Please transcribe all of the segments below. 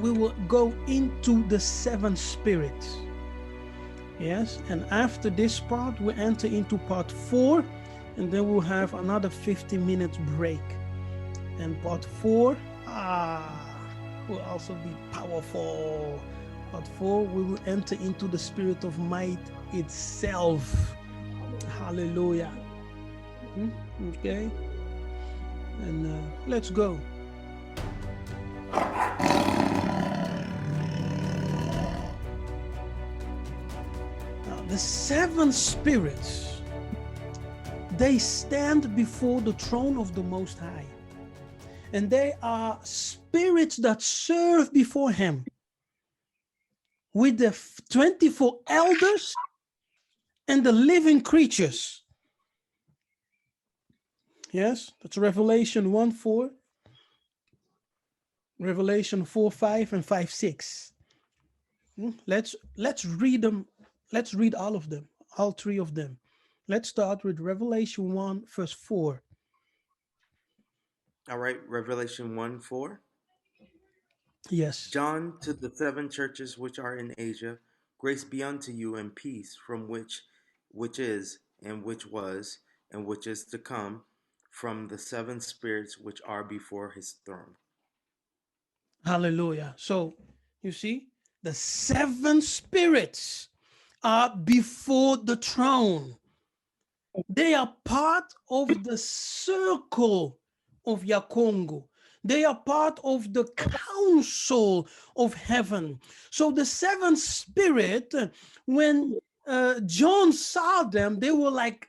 we will go into the seven spirits. Yes, and after this part, we enter into part 4, and then we'll have another 15 minutes break. And part 4 will also be powerful. Part 4, we will enter into the spirit of might itself. Hallelujah. Okay, and let's go. The seven spirits, they stand before the throne of the Most High. And they are spirits that serve before him with the 24 elders and the living creatures. Yes, that's Revelation 1:4, Revelation 4:5, and 5:6. Let's read them. Let's read all of them, all 3 of them. Let's start with Revelation 1, verse 4. All right, Revelation 1:4. Yes. John, to the 7 churches which are in Asia, grace be unto you and peace from which is, and which was, and which is to come, from the 7 spirits which are before his throne. Hallelujah. So you see, the 7 spirits are before the throne. They are part of the circle of Yakongo. They are part of the council of heaven. So the 7 spirit, when John saw them, they were like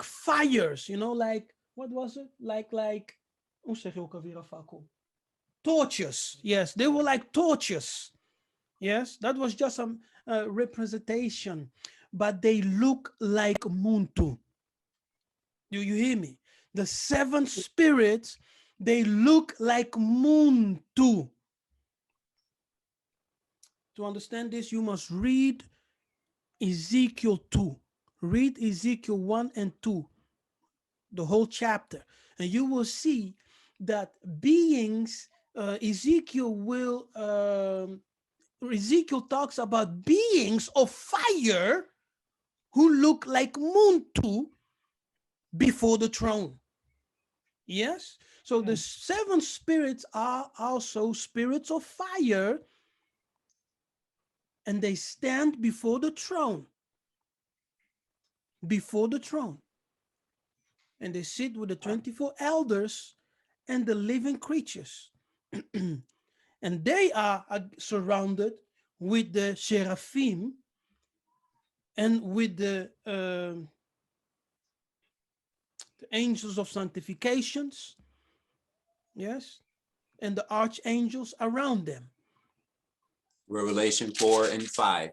fires, you know, like, what was it? Hoe zeg je ook alweer een fakkel? Torches. Yes, they were like torches. Yes, that was just a representation, but they look like Muntu. Do you hear me? The 7 spirits, they look like Muntu. To understand this, you must read Ezekiel 2. Read Ezekiel 1 and 2, the whole chapter, and you will see that beings, Ezekiel talks about beings of fire who look like Muntu before the throne. Yes, so the 7 spirits are also spirits of fire, and they stand before the throne. Before the throne. And they sit with the 24 elders and the living creatures. And they are surrounded with the seraphim and with the angels of sanctifications, yes, and the archangels around them. Revelation 4 and 5.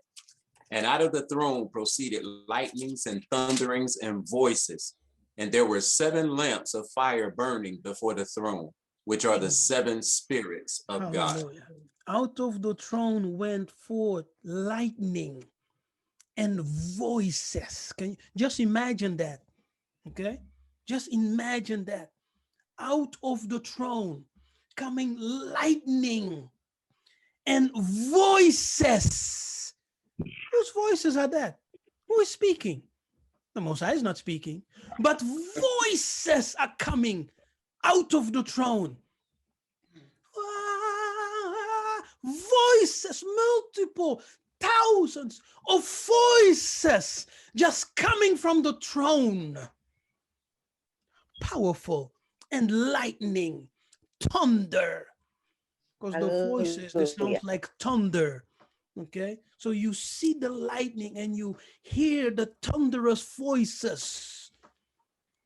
And out of the throne proceeded lightnings and thunderings and voices. And there were 7 lamps of fire burning before the throne, which are the 7 spirits of Hallelujah. God. Out of the throne went forth lightning and voices. Can you just imagine that? Okay, just imagine that. Out of the throne coming lightning and voices. Whose voices are that? Who is speaking? The Most High is not speaking, but voices are coming out of the throne. Voices, multiple thousands of voices just coming from the throne. Powerful, and lightning, thunder, because the voices, they sound like thunder. Okay, so you see the lightning and you hear the thunderous voices.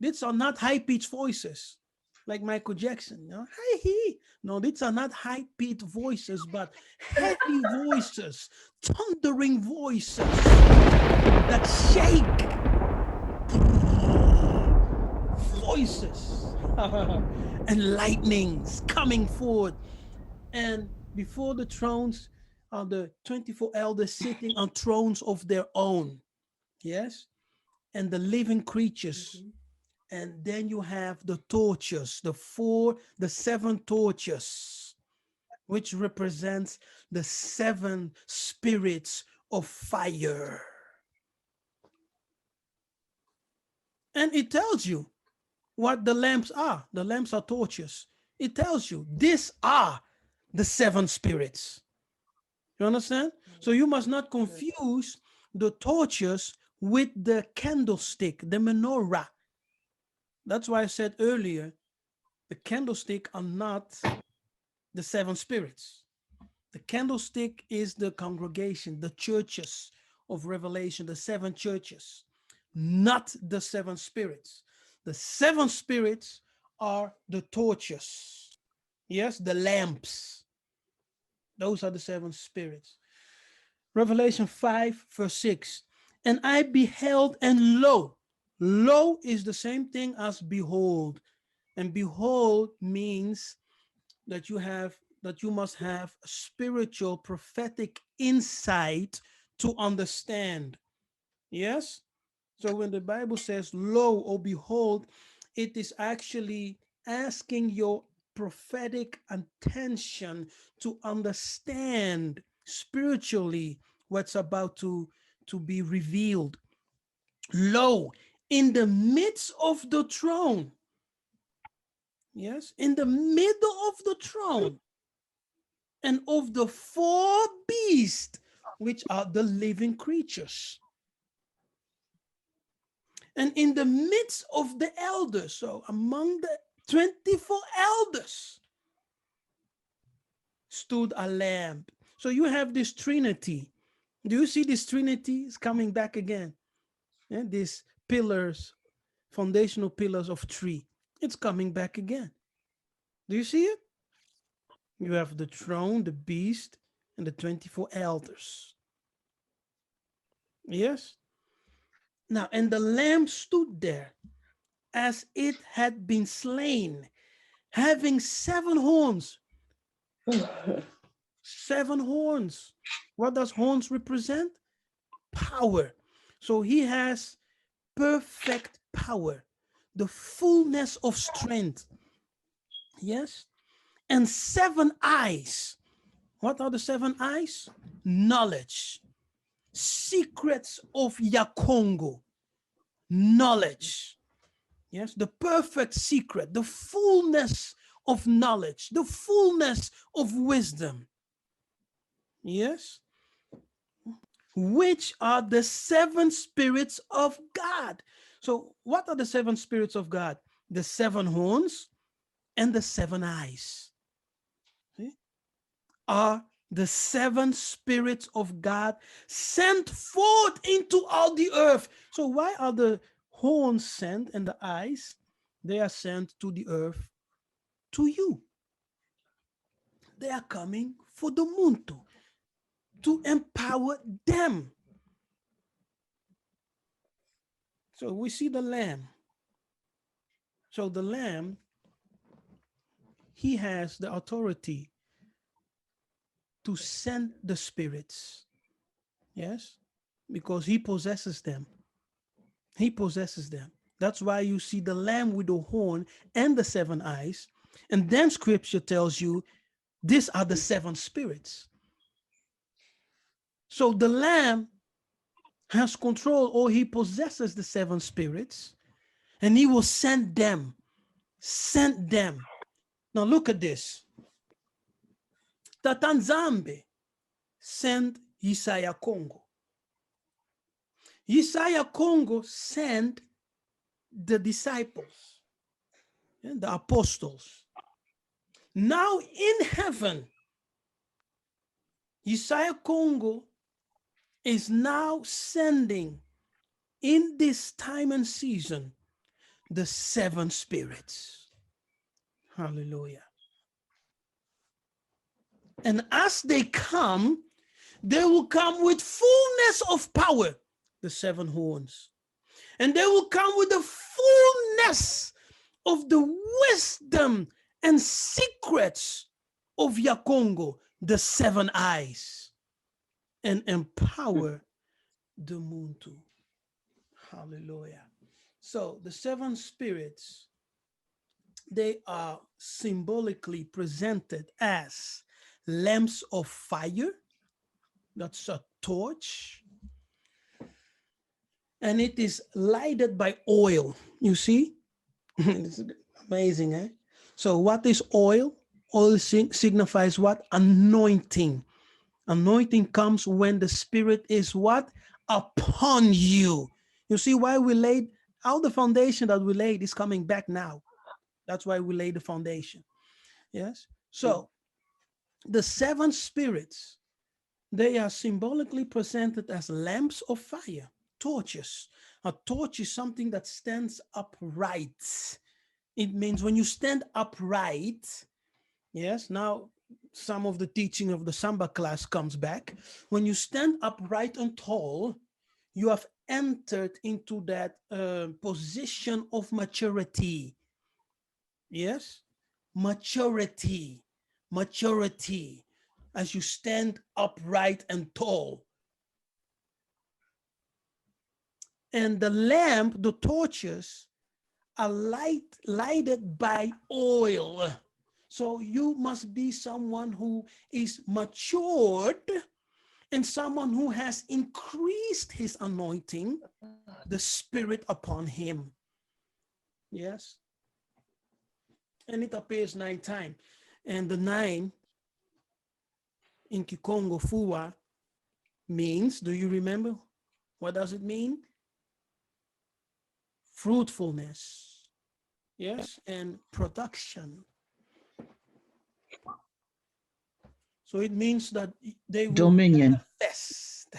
These are not high-pitched voices like Michael Jackson. You know? No, these are not high-pitched voices, but heavy voices, thundering voices that shake. Voices and lightnings coming forth. And before the thrones are the 24 elders sitting on thrones of their own. Yes. And the living creatures. And then you have the torches, the 7 torches. which represents the 7 spirits of fire. And it tells you what the lamps are. The lamps are torches. It tells you these are the 7 spirits. You understand? So you must not confuse the torches with the candlestick, the menorah. That's why I said earlier, the candlestick are not the 7 spirits. The candlestick is the congregation, the churches of Revelation, the 7 churches, not the 7 spirits. The 7 spirits are the torches. Yes, the lamps. Those are the 7 spirits. Revelation 5, verse 6. And I beheld, and lo, lo is the same thing as behold. And behold means that you must have spiritual prophetic insight to understand. Yes? So when the Bible says lo or behold, it is actually asking your prophetic attention to understand spiritually what's about to be revealed. Lo, in the midst of the throne. Yes, in the middle of the throne and of the 4 beasts, which are the living creatures. And in the midst of the elders, so among the 24 elders, stood a lamb. So you have this Trinity. Do you see this Trinity is coming back again? Yeah, these pillars, foundational pillars of tree. It's coming back again. Do you see it? You have the throne, the beast, and the 24 elders. Yes? Now, and the lamb stood there as it had been slain, having 7 horns. 7 horns. What does horns represent? Power. So he has perfect power, the fullness of strength. Yes? And 7 eyes. What are the 7 eyes? Knowledge. Secrets of Yakongo. Knowledge. Yes, the perfect secret, the fullness of knowledge, the fullness of wisdom. Yes, which are the 7 spirits of God. So, what are the 7 spirits of God? The 7 horns and the 7 eyes. See? Are the 7 spirits of God sent forth into all the earth. So, why are the horns sent and the eyes? They are sent to the earth, to you. They are coming for the muntu to empower them. So we see the lamb. So the lamb, he has the authority to send the spirits. Yes, because he possesses them. He possesses them. That's why you see the lamb with the horn and the 7 eyes. And then scripture tells you these are the 7 spirits. So the lamb has control, or he possesses the 7 spirits, and he will send them. Send them. Now look at this. Tatanzambe sent Yiseka'yah. Yiseka'yah sent the disciples and the apostles. Now in heaven, Yiseka'yah is now sending in this time and season the 7 spirits. Hallelujah. And as they will come with fullness of power, the 7 horns. And they will come with the fullness of the wisdom and secrets of Yakongo, the 7 eyes, and empower the muntu. Hallelujah. So the 7 spirits, they are symbolically presented as lamps of fire. That's a torch. And it is lighted by oil. You see? It's amazing, eh? So what is oil? Oil signifies what? Anointing. Anointing comes when the Spirit is what? Upon you. You see why we laid, all the foundation that we laid is coming back now. That's why we laid the foundation. Yes. So the 7 spirits, they are symbolically presented as lamps of fire, torches. A torch is something that stands upright. It means when you stand upright, yes, now some of the teaching of the Samba class comes back. When you stand upright and tall, you have entered into that position of maturity. Yes, maturity, maturity, as you stand upright and tall. And the lamp, the torches, are lighted by oil. So you must be someone who is matured and someone who has increased his anointing, the Spirit upon him. Yes. And it appears 9 times. And the 9 in Kikongo Fuwa means, do you remember? What does it mean? Fruitfulness. Yes. And production. So it means that they will manifest.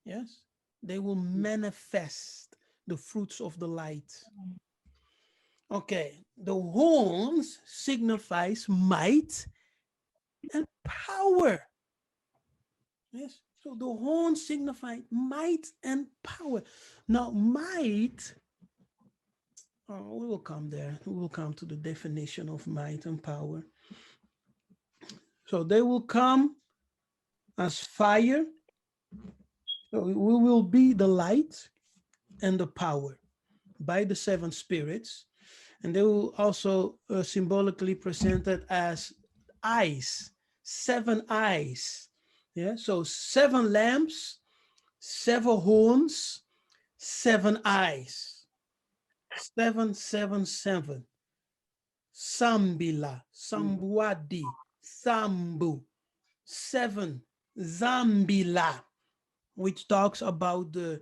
Yes. They will manifest the fruits of the light. Okay. The horns signifies might and power. Yes. So the horns signify might and power. Now, might, we will come there. We will come to the definition of might and power. So they will come as fire. So we will be the light and the power by the 7 spirits. And they will also symbolically presented as eyes, 7 eyes. Yeah, so 7 lamps, 7 horns, 7 eyes. 7, 7, 7. Sambila, Sambuadi, Sambu. 7, Zambila, which talks about the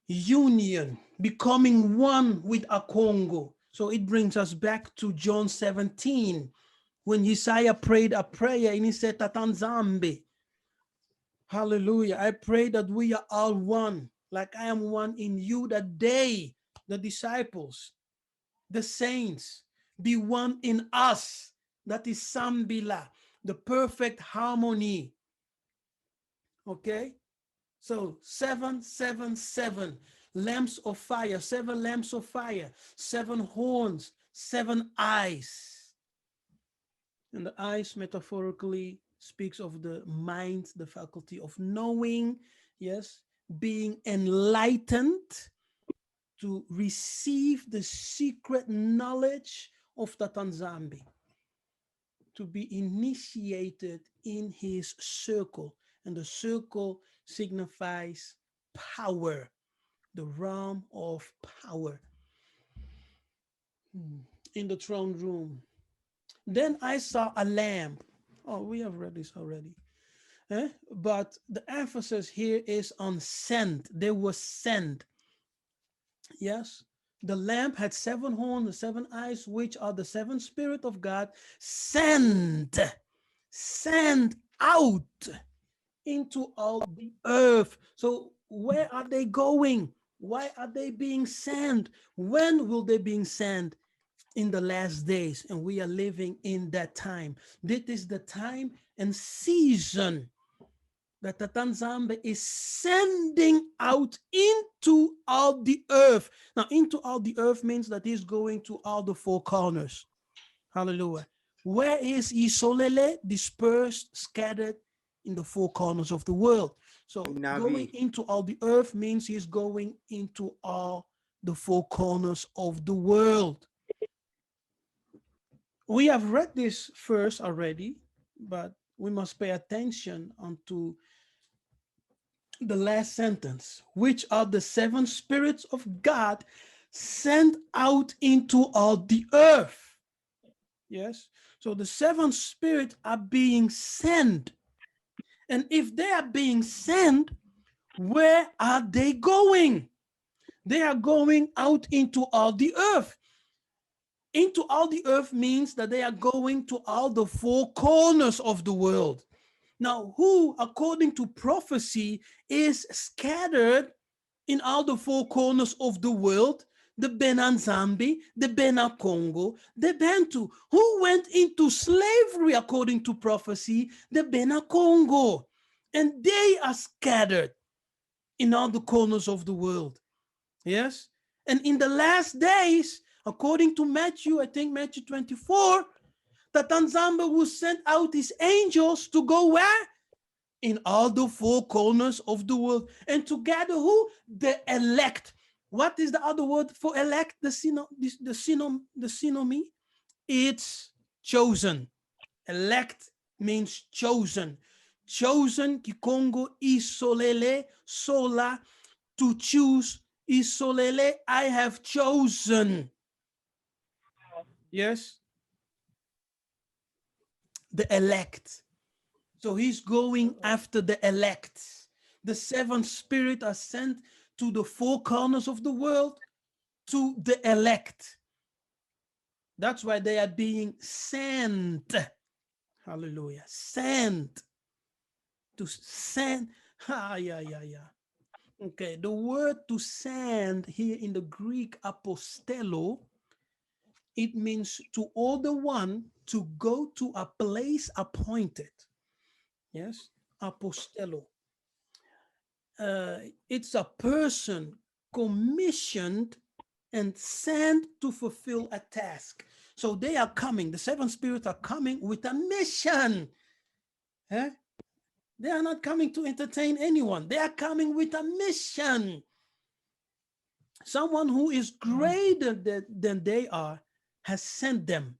union, becoming one with a Congo. So it brings us back to John 17, when Yiseka'yah prayed a prayer and he said, Tatanzambe. Hallelujah. I pray that we are all one, like I am one in you, that they, the disciples, the saints, be one in us. That is Sambila, the perfect harmony. Okay? So 7, 7, 7 lamps of fire, 7 lamps of fire, 7 horns, 7 eyes. And the eyes metaphorically speaks of the mind, the faculty of knowing, yes, being enlightened to receive the secret knowledge of Tatanzambi, to be initiated in his circle. And the circle signifies power, the realm of power in the throne room. Then I saw a lamp. Oh, we have read this already. But the emphasis here is on sent. They were sent. Yes. The lamp had 7 horns and 7 eyes, which are the 7 Spirit of God, sent out into all the earth. So where are they going? Why are they being sent? When will they be sent? In the last days, and we are living in that time. This is the time and season that Tatanzambe is sending out into all the earth. Now, into all the earth means that he's going to all the 4 corners. Hallelujah. Where is Isolele? Dispersed, scattered in the 4 corners of the world. So going into all the earth means he's going into all the 4 corners of the world. We have read this verse already, but we must pay attention unto the last sentence, which are the seven spirits of God sent out into all the earth. Yes. So the seven spirits are being sent. And if they are being sent, where are they going? They are going out into all the earth. Into all the earth means that they are going to all the four corners of the world. Now, who, according to prophecy, is scattered in all the four corners of the world? The Benanzambi, the Bena Congo, the Bantu. Who went into slavery according to prophecy? The Bena Congo. And they are scattered in all the corners of the world. Yes? And in the last days, according to Matthew, I think Matthew 24, that Nzambe will send out his angels to go where? In all the four corners of the world. And to gather who? The elect. What is the other word for elect? The synomy? It's chosen. Elect means chosen. Chosen, Kikongo, isolele, sola, to choose, isolele, I have chosen. Yes? The elect. So he's going after the elect. The seven spirits are sent to the four corners of the world to the elect. That's why they are being sent. Hallelujah. Sent. To send. Yeah. Okay, the word to send here in the Greek apostello, it means to order one to go to a place appointed. Yes, apostello. It's a person commissioned and sent to fulfill a task. So they are coming, the seven spirits are coming with a mission. Eh? They are not coming to entertain anyone. They are coming with a mission. Someone who is greater than they are has sent them.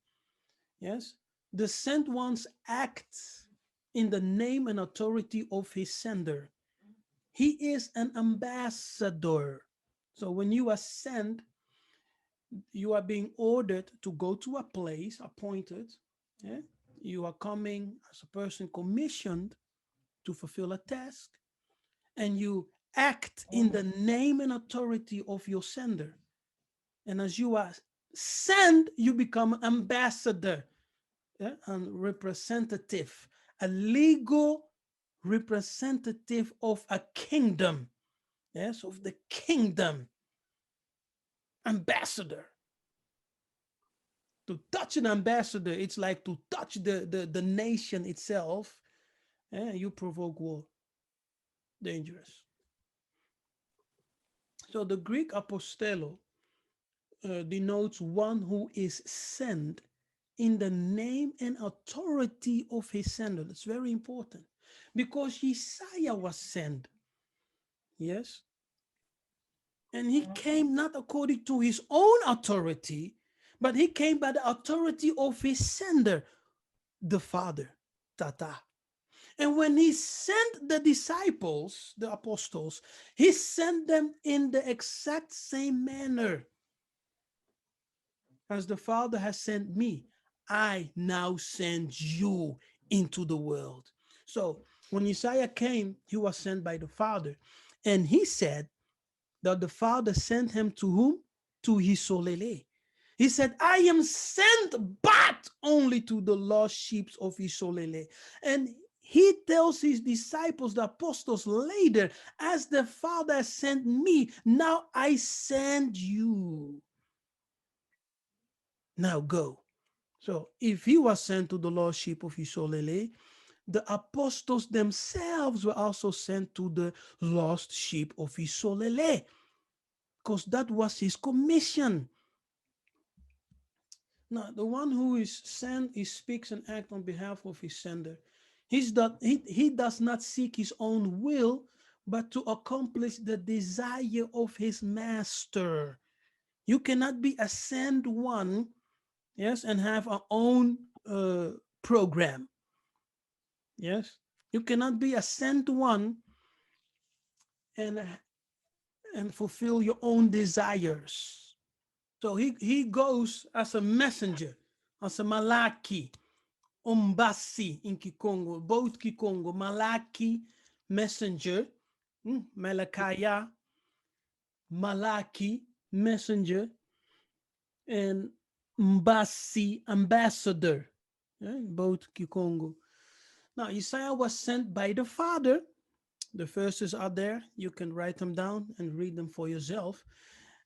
Yes, the sent ones act in the name and authority of his sender. He is an ambassador. So when you are sent, you are being ordered to go to a place appointed. Yeah? You are coming as a person commissioned to fulfill a task, and you act in the name and authority of your sender. And as you are sent, you become ambassador, yeah? And representative, a legal representative of a kingdom. Yes, of the kingdom. Ambassador. To touch an ambassador, it's like to touch the nation itself. You provoke war. Dangerous. So the Greek apostello denotes one who is sent in the name and authority of his sender. That's very important because Yiseka'yah was sent. Yes. And he came not according to his own authority, but he came by the authority of his sender, the Father, Tata. And when he sent the disciples, the apostles, he sent them in the exact same manner as the Father has sent me. I now send you into the world. So when Yiseka'yah came, he was sent by the Father. And he said that the Father sent him to whom? To Isolele. He said, I am sent but only to the lost sheep of Isolele. And he tells his disciples, the apostles, later, as the Father sent me, now I send you. Now go. So if he was sent to the lost sheep of Isolele, the apostles themselves were also sent to the lost sheep of Isolele, because that was his commission. Now, the one who is sent, he speaks and acts on behalf of his sender. He does not seek his own will, but to accomplish the desire of his master. You cannot be a sent one, yes, and have our own program. Yes, you cannot be a sent one and fulfill your own desires. So he goes as a messenger, as a malaki, ombasi in Kikongo, both Kikongo, malaki, messenger, Melakaya, malaki, messenger, and mbasi, ambassador, both Kikongo. Now, Isaiah was sent by the Father. The verses are there. You can write them down and read them for yourself.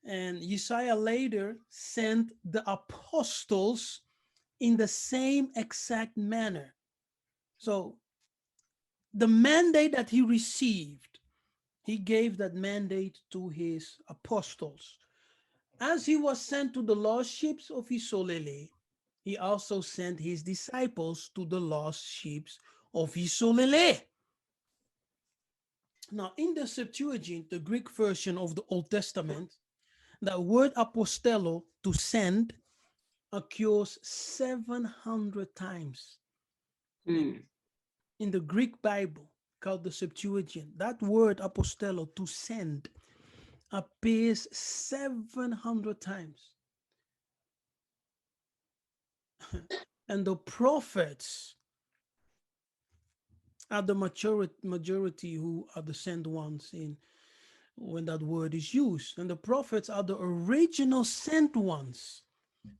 And Isaiah later sent the apostles in the same exact manner. So the mandate that he received, he gave that mandate to his apostles. As he was sent to the lost sheep of Isolele, he also sent his disciples to the lost sheep of Isolele. Now, in the Septuagint, the Greek version of the Old Testament, the word apostello, to send, occurs 700 times in the Greek Bible called the Septuagint. That word apostello, to send, appears 700 times. And the prophets are the majority who are the sent ones in when that word is used. And the prophets are the original sent ones,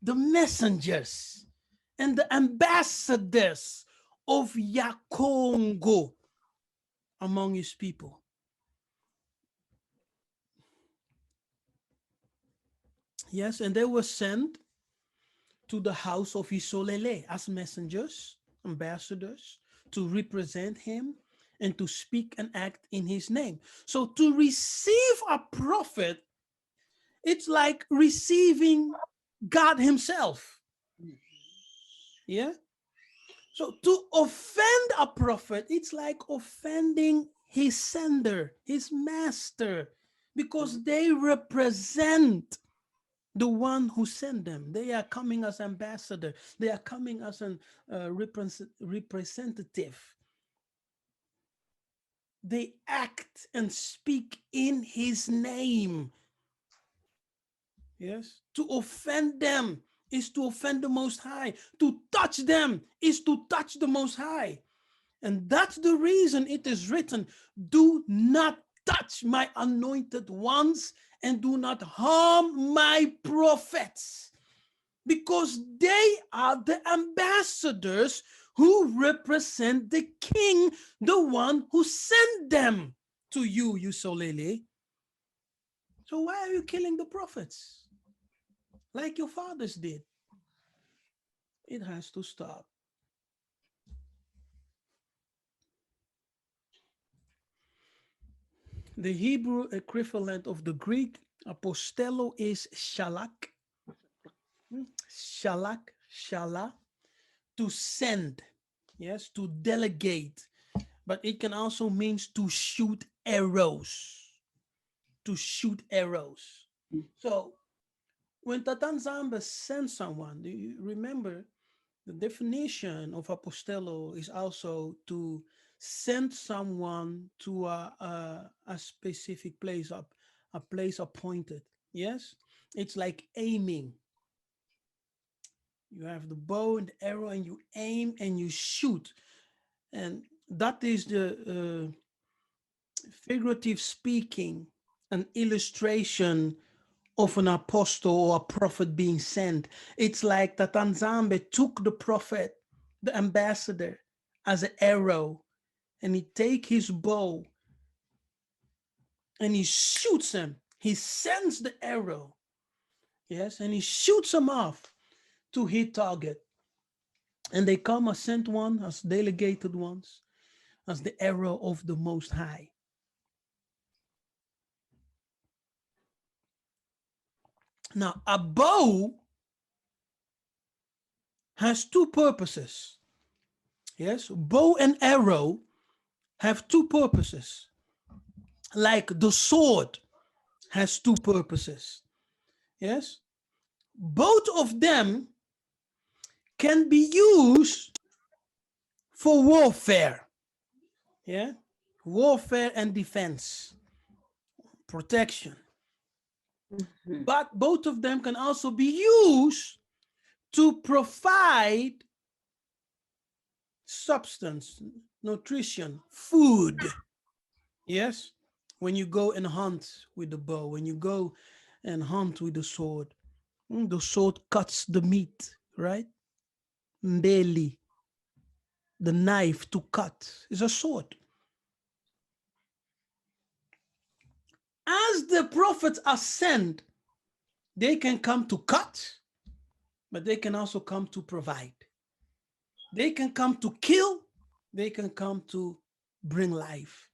the messengers and the ambassadors of Yakongo among his people. Yes, and they were sent to the house of Isolele as messengers, ambassadors, to represent him and to speak and act in his name. So to receive a prophet, it's like receiving God himself. Yeah. So to offend a prophet, it's like offending his sender, his master, because they represent the one who sent them. They are coming as ambassador. They are coming as a representative. They act and speak in his name. Yes. To offend them is to offend the Most High. To touch them is to touch the Most High. And that's the reason it is written, do not touch my anointed ones and do not harm my prophets, because they are the ambassadors who represent the king, the one who sent them to you, Yusolele. So why are you killing the prophets like your fathers did? It has to stop. The Hebrew equivalent of the Greek apostello is shalak. Shalak, shala, to send, yes, to delegate. But it can also mean to shoot arrows. To shoot arrows. So when Tatan Zamba sends someone, do you remember the definition of apostello is also to send someone to a specific place, a place appointed. Yes, it's like aiming. You have the bow and the arrow, and you aim and you shoot, and that is the figurative speaking, an illustration of an apostle or a prophet being sent. It's like that Nzambe took the prophet, the ambassador, as an arrow, and he take his bow and he shoots him. He sends the arrow, yes, and he shoots him off to hit target. And they come as sent one, as delegated ones, as the arrow of the Most High. Now, a bow has two purposes. Yes, bow and arrow have two purposes. Like the sword has two purposes. Yes, both of them can be used for warfare. Yeah, warfare and defense, protection. But both of them can also be used to provide substance, nutrition, food. Yes, when you go and hunt with the bow, when you go and hunt with the sword cuts the meat, right? Mbeli, the knife to cut, is a sword. As the prophets are sent, they can come to cut, but they can also come to provide. They can come to kill, they can come to bring life.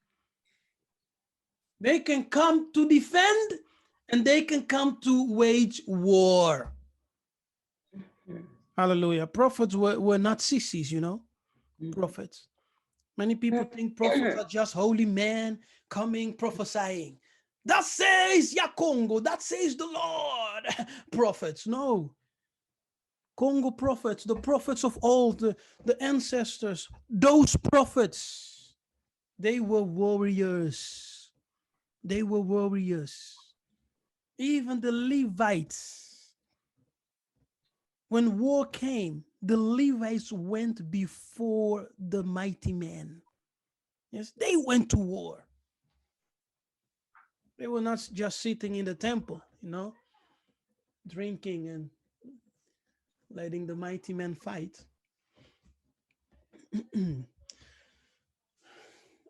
They can come to defend, and they can come to wage war. Hallelujah. Prophets were not sissies, you know, prophets. Many people think prophets are just holy men coming prophesying. That says Congo, that says the Lord. Prophets, no. Congo prophets, the prophets of old, the ancestors, those prophets, they were warriors. They were warriors. Even the Levites, when war came, the Levites went before the mighty men. Yes, they went to war. They were not just sitting in the temple, you know, drinking and letting the mighty men fight.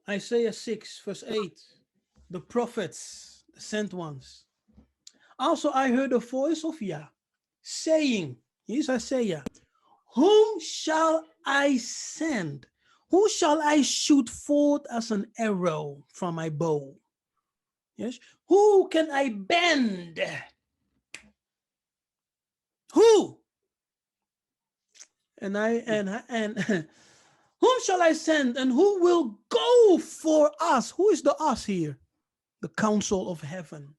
Isaiah 6, verse 8, the prophets, the sent ones. Also, I heard a voice of Yah saying, here's Isaiah, whom shall I send? Who shall I shoot forth as an arrow from my bow? Yes. Who can I bend? Who? And whom shall I send, and who will go for us? Who is the us here? The council of heaven.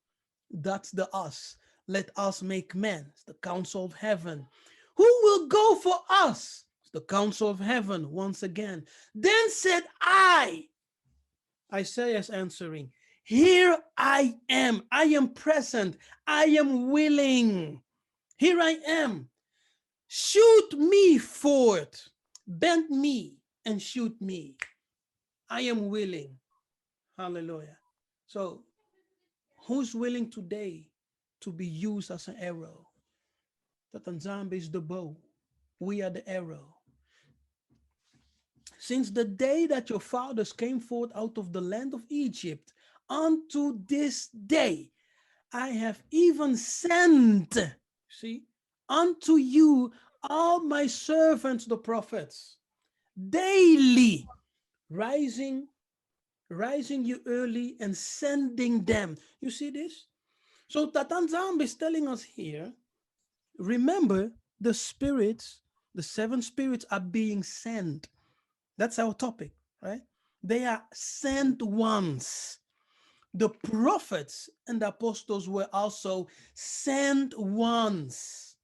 That's the us. Let us make men. It's the council of heaven. Who will go for us? It's the council of heaven once again. Then said I, Isaiah is answering, here I am present, I am willing. Here I am. Shoot me forth, bend me and shoot me. I am willing. Hallelujah. So who's willing today to be used as an arrow? Tatanzambe is the bow. We are the arrow. Since the day that your fathers came forth out of the land of Egypt unto this day, I have even sent, see, unto you all my servants, the prophets, daily rising you early and sending them. You see this? So Tatanzambe is telling us here, remember the spirits, the seven spirits are being sent. That's our topic, right? They are sent ones. The prophets and the apostles were also sent ones.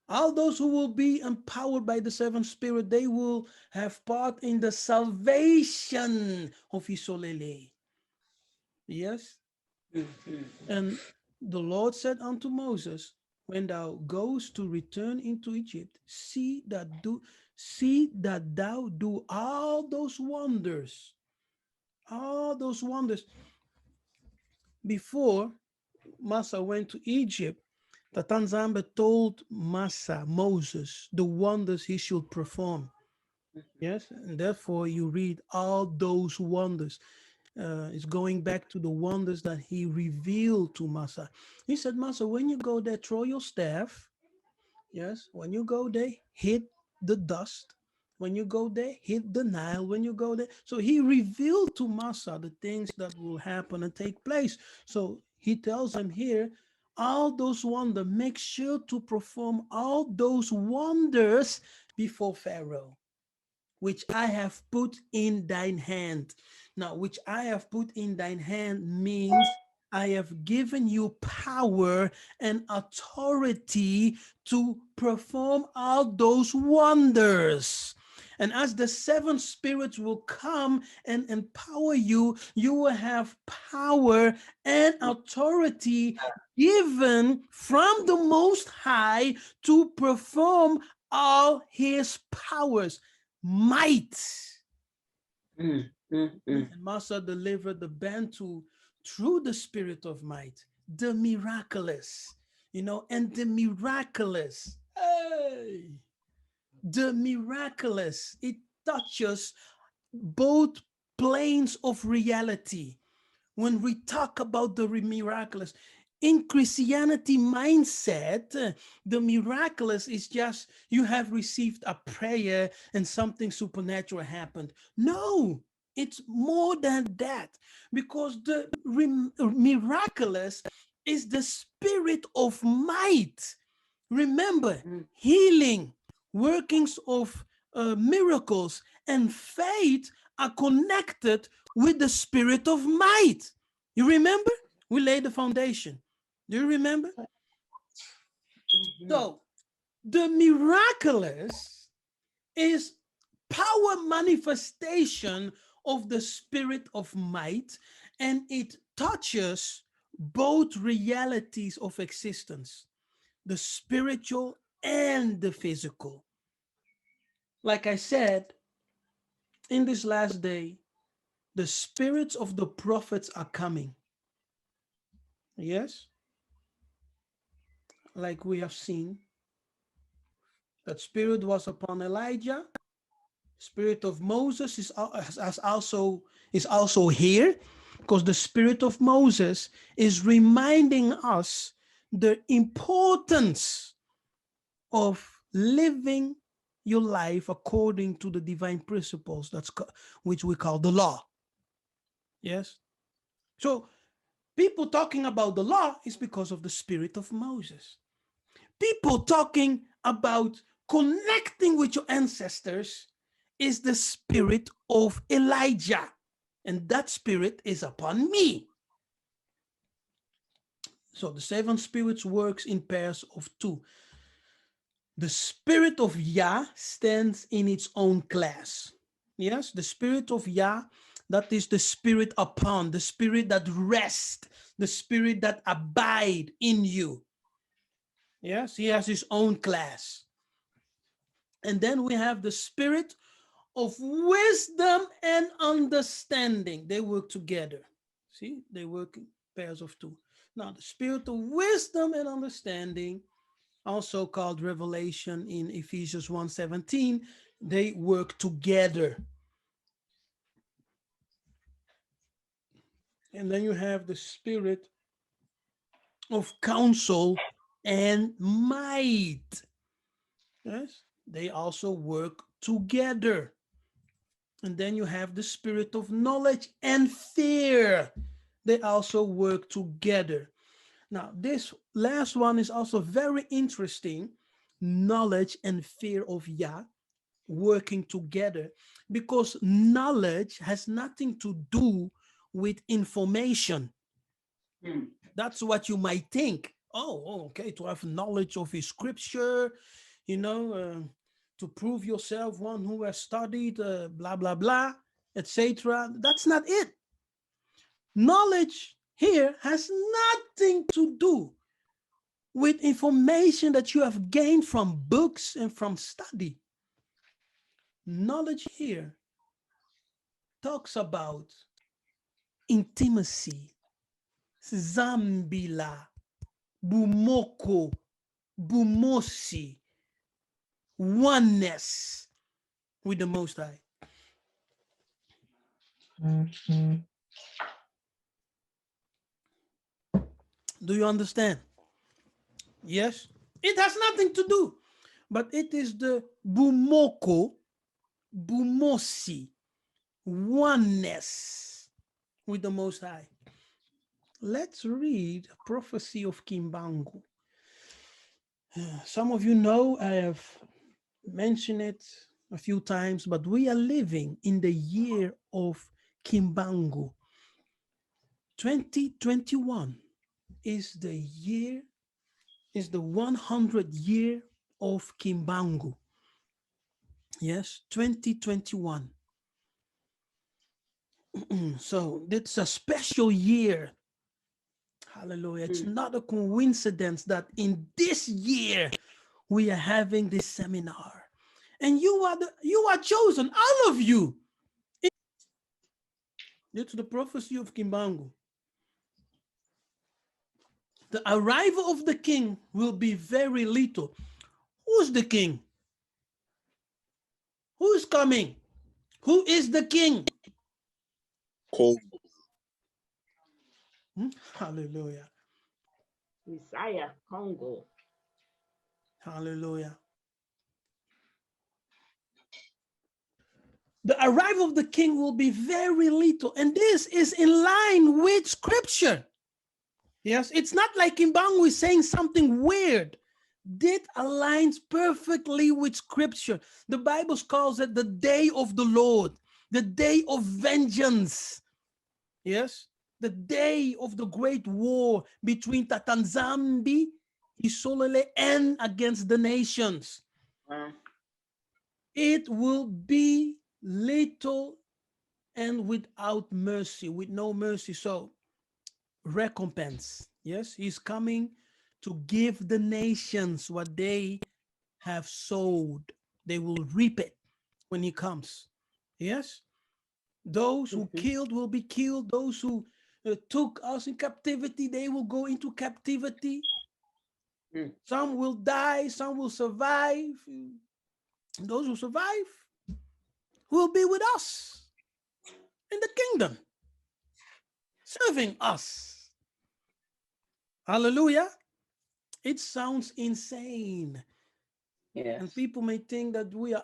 All those who will be empowered by the seven spirit, they will have part in the salvation of Isolele. Yes. And the Lord said unto Moses, when thou goest to return into Egypt, see that thou do all those wonders. All those wonders. Before Massa went to Egypt, Tatanzambe told Moses, the wonders he should perform. Yes, and therefore you read all those wonders. It's going back to the wonders that he revealed to Massa. He said, Massa, when you go there, throw your staff. Yes, when you go there, hit the dust. When you go there, hit the Nile. When you go there. So he revealed to Massa the things that will happen and take place. So he tells him here, all those wonders, make sure to perform all those wonders before Pharaoh, which I have put in thine hand. Now, which I have put in thine hand means I have given you power and authority to perform all those wonders. And as the seven spirits will come and empower you, you will have power and authority given from the Most High to perform all his powers. Might. And Massa delivered the Bantu through the spirit of might, the miraculous, and the miraculous. Hey, the miraculous. It touches both planes of reality. When we talk about the miraculous, in Christianity mindset, the miraculous is just you have received a prayer and something supernatural happened. No, it's more than that, because the miraculous is the spirit of might. Remember, healing, workings of miracles, and faith are connected with the spirit of might. You remember? We laid the foundation. Do you remember? So the miraculous is power manifestation of the spirit of might, and it touches both realities of existence, the spiritual and the physical. Like I said, in this last day, the spirits of the prophets are coming. Yes? Like we have seen, that spirit was upon Elijah. Spirit of Moses is also here, because the spirit of Moses is reminding us the importance of living your life according to the divine principles, which we call the law. Yes. So people talking about the law is because of the spirit of Moses. People talking about connecting with your ancestors is the spirit of Elijah, and that spirit is upon me. So the seven spirits works in pairs of two. The spirit of Yah stands in its own class. Yes, the spirit of Yah, that is the spirit upon, the spirit that rests, the spirit that abide in you. Yes, he has his own class. And then we have the spirit of wisdom and understanding. They work together. See, they work in pairs of two. Now, the spirit of wisdom and understanding, also called revelation in Ephesians 1:17, they work together. And then you have the spirit of counsel and might. Yes, they also work together. And then you have the spirit of knowledge and fear. They also work together. Now, this last one is also very interesting. Knowledge and fear of Yah working together, because knowledge has nothing to do with information. That's what you might think. Oh, okay, to have knowledge of his scripture, to prove yourself one who has studied blah, blah, blah, etc. That's not it. Knowledge here has nothing to do with information that you have gained from books and from study. Knowledge here talks about intimacy, zambila, bumoko, bumosi, oneness with the Most High. Do you understand? Yes? It has nothing to do, but it is the bumoko, bumosi, oneness with the Most High. Let's read Prophecy of KiMbangu. Some of you know I have mentioned it a few times, but we are living in the year of KiMbangu. 2021 is the year, is the 100 year of KiMbangu. Yes, 2021. So it's a special year. Hallelujah. It's not a coincidence that in this year we are having this seminar. And you are chosen, all of you. It's the prophecy of KiMbangu. The arrival of the king will be very little. Who's the king? Who's coming? Who is the king? Hallelujah. Congo. Hallelujah. The arrival of the king will be very little. And this is in line with scripture. Yes, it's not like KiMbangu is saying something weird. It aligns perfectly with scripture. The Bible calls it the day of the Lord, the day of vengeance. Yes, the day of the great war between Tatanzambi, Isolele, and against the nations. It will be little and without mercy, with no mercy. So, recompense. Yes, he's coming to give the nations what they have sowed. They will reap it when he comes. Yes, those who killed will be killed. Those who took us in captivity, they will go into captivity. Some will die, some will survive. Those who survive will be with us in the kingdom, serving us. Hallelujah. It sounds insane. Yes. And people may think that we are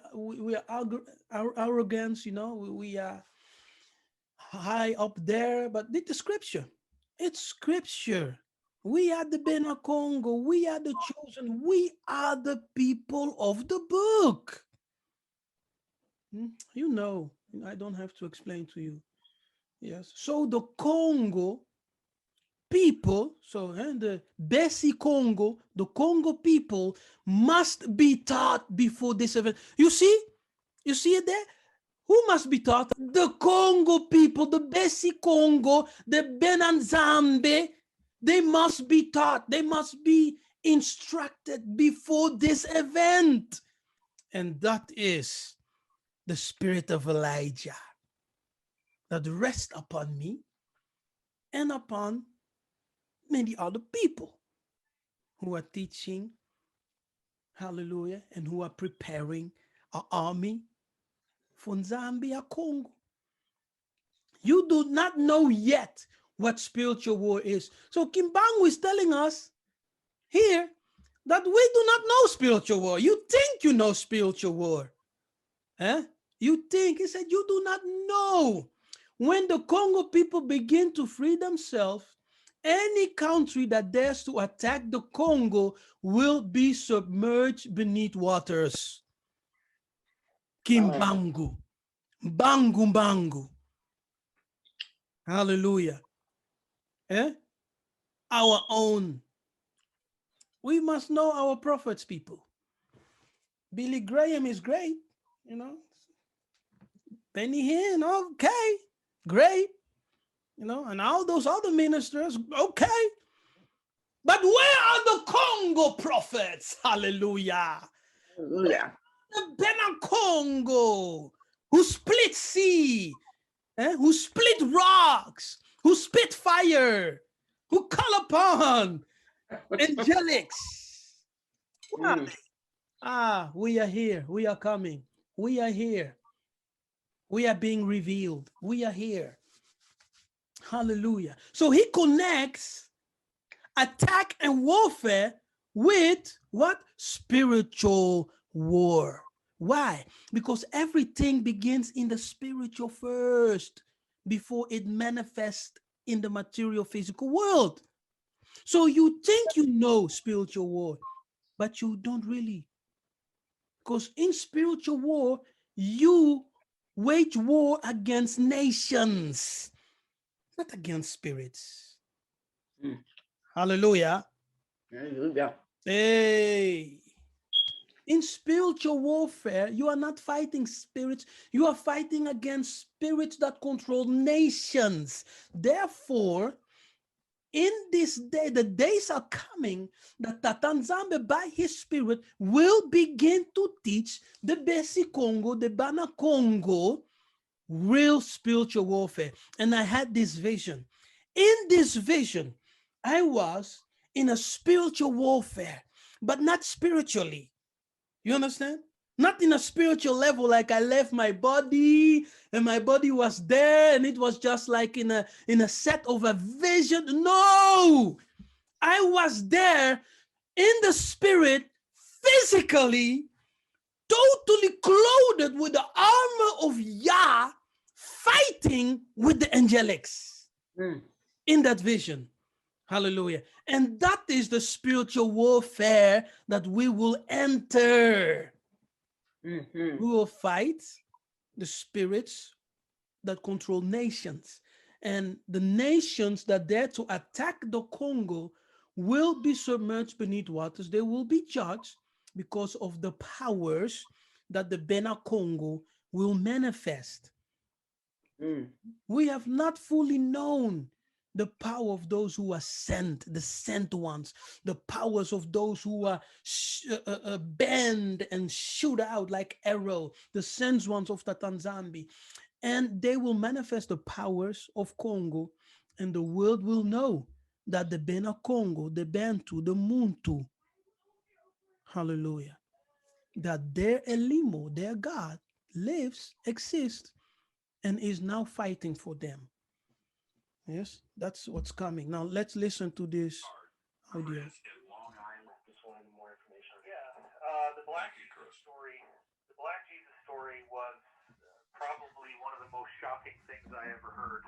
arrogance, you know, we are high up there, but it's the scripture. It's scripture. We are the Bena Congo. We are the chosen. We are the people of the book. You know, I don't have to explain to you. Yes. So the Congo people, so the Bessie Congo, the Congo people must be taught before this event. You see it there? Who must be taught? The Congo people, the Bessie Congo, the Benanzambe. They must be taught. They must be instructed before this event. And that is the spirit of Elijah that rests upon me and upon many other people who are teaching, hallelujah, and who are preparing an army for Zambia, Congo. You do not know yet what spiritual war is. So KiMbangu is telling us here that we do not know spiritual war. You think you know spiritual war. Eh? You think, he said, you do not know. When the Congo people begin to free themselves, any country that dares to attack the Congo will be submerged beneath waters. KiMbangu. Bangu bangu. Hallelujah. Eh? Our own. We must know our prophets, people. Billy Graham is great, you know. Benny Hinn, okay, great. You know, and all those other ministers, okay. But where are the Congo prophets? Hallelujah. Hallelujah. The Bena Congo, who split sea, who split rocks, who spit fire, who call upon angelics. We are here. We are coming. We are here. We are being revealed. We are here. Hallelujah. So he connects attack and warfare with what? Spiritual war. Why? Because everything begins in the spiritual first before it manifests in the material physical world. So you think you know spiritual war, but you don't really. Because in spiritual war, you wage war against nations. not against spirits. Mm. Hallelujah. Hallelujah. Hey. In spiritual warfare, you are not fighting spirits. You are fighting against spirits that control nations. Therefore, in this day, the days are coming that Tatanzambe by his spirit will begin to teach the Besi Congo, the Bana Congo, real spiritual warfare. And I had this vision. In this vision, I was in a spiritual warfare, but not spiritually. You understand? Not in a spiritual level, like I left my body and my body was there and it was just like in a set of a vision. No, I was there in the spirit, physically, totally clothed with the armor of Yah, fighting with the angelics in that vision. Hallelujah. And that is the spiritual warfare that we will enter. We will fight the spirits that control nations. And the nations that dare to attack the Congo will be submerged beneath waters. They will be judged because of the powers that the Bena Congo will manifest. We have not fully known the power of those who are sent, the sent ones, the powers of those who are bend and shoot out like arrow, the sent ones of the Tanzambi. And they will manifest the powers of Congo, and the world will know that the Bena Congo, the Bantu, the Muntu, hallelujah, that their Elimo, their God, lives, exists, and is now fighting for them. Yes, that's what's coming. Now let's listen to this audio. The Black Jesus story. The Black Jesus story was probably one of the most shocking things I ever heard.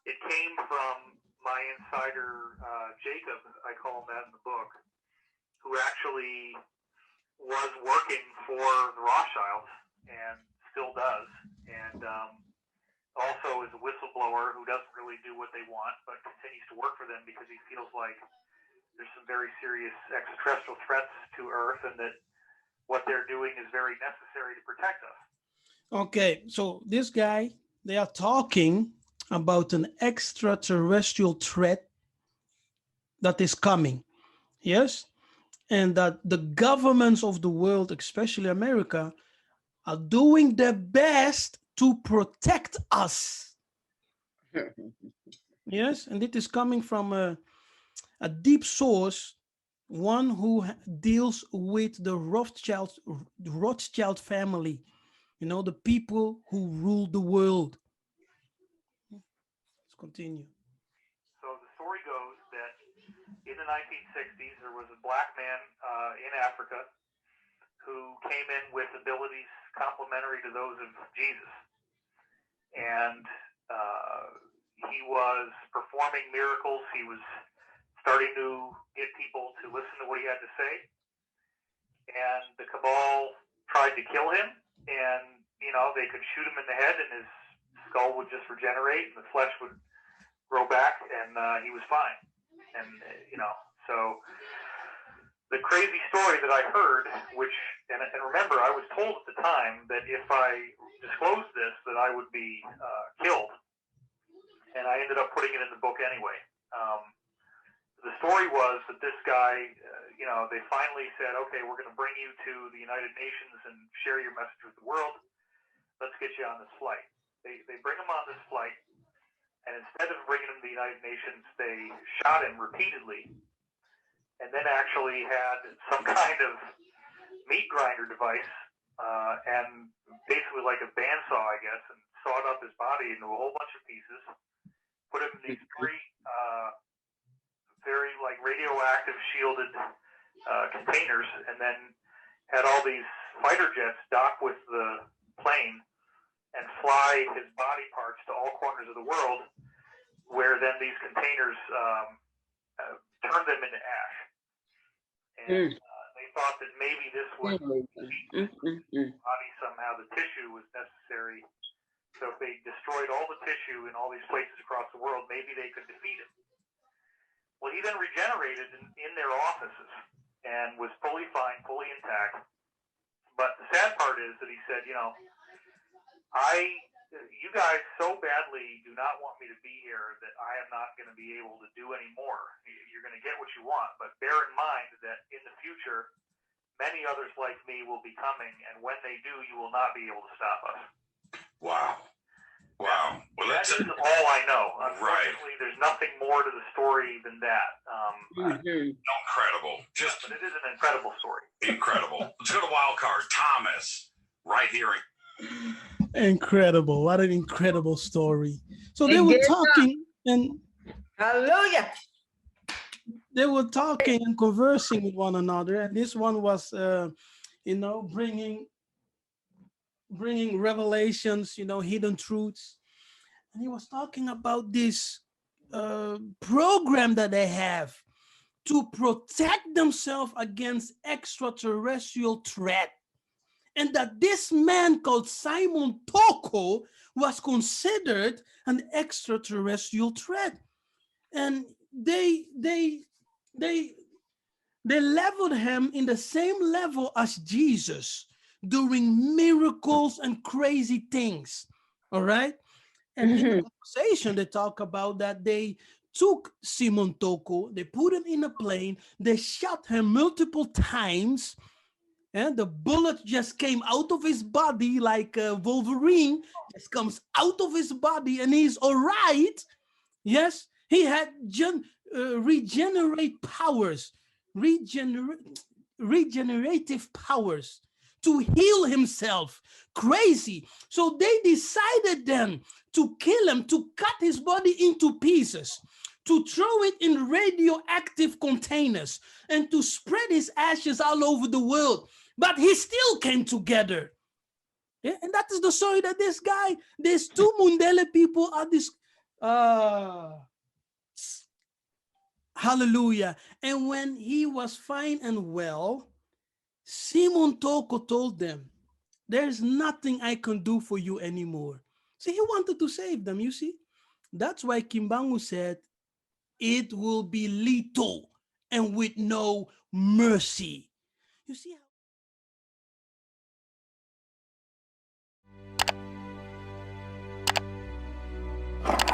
It came from my insider Jacob, I call him that in the book, who actually was working for the Rothschilds and still does, and also is a whistleblower who doesn't really do what they want, but continues to work for them because he feels like there's some very serious extraterrestrial threats to Earth, and that what they're doing is very necessary to protect us. Okay, so this guy, they are talking about an extraterrestrial threat that is coming. Yes, and that the governments of the world, especially America, are doing their best to protect us. Yes, and it is coming from a deep source, one who deals with the Rothschild family, you know, the people who rule the world. Let's continue. So the story goes that in the 1960s, there was a black man in Africa who came in with abilities complementary to those of Jesus. And he was performing miracles. He was starting to get people to listen to what he had to say. And the cabal tried to kill him. And, you know, they could shoot him in the head and his skull would just regenerate and the flesh would grow back and he was fine. And, you know, so the crazy story that I heard, which, and remember, I was told at the time that if I disclosed this, that I would be killed. And I ended up putting it in the book anyway. The story was that this guy, you know, they finally said, okay, we're going to bring you to the United Nations and share your message with the world. Let's get you on this flight. They bring him on this flight, and instead of bringing him to the United Nations, they shot him repeatedly, and then actually had some kind of meat grinder device, and basically like a bandsaw, I guess, and sawed up his body into a whole bunch of pieces, put him in these three very like radioactive shielded containers, and then had all these fighter jets dock with the plane and fly his body parts to all corners of the world, where then these containers turned them into ash. And they thought that maybe this would keep his body somehow. The tissue was necessary So if they destroyed all the tissue in all these places across the world, maybe they could defeat him. Well, he then regenerated in their offices and was fully fine, fully intact. But the sad part is that he said, you guys so badly do not want me to be here that I am not going to be able to do any more. You're going to get what you want, but bear in mind that in the future, many others like me will be coming, and when they do, you will not be able to stop us. Wow. Wow. Well, that is all I know. right. Unfortunately, there's nothing more to the story than that. Incredible. But it is an incredible story. Incredible. Let's go to wild card. Thomas, right here. Incredible. What an incredible story. So they were talking and hallelujah. They were talking and conversing with one another. And this one was, bringing revelations, hidden truths. And he was talking about this program that they have to protect themselves against extraterrestrial threat. And that this man called Simon Toko was considered an extraterrestrial threat. And they leveled him in the same level as Jesus, doing miracles and crazy things. All right. And in the conversation, they talk about that they took Simon Toko, they put him in a plane, they shot him multiple times, and the bullet just came out of his body like Wolverine, just comes out of his body, and he's all right. Yes, he had regenerative powers to heal himself. Crazy. So they decided then to kill him, to cut his body into pieces, to throw it in radioactive containers, and to spread his ashes all over the world. But he still came together. Yeah? And that is the story that these two Mundele people are this. Hallelujah. And when he was fine and well, Simon Toko told them, there's nothing I can do for you anymore. See, he wanted to save them, you see. That's why KiMbangu said, it will be lethal and with no mercy. You see how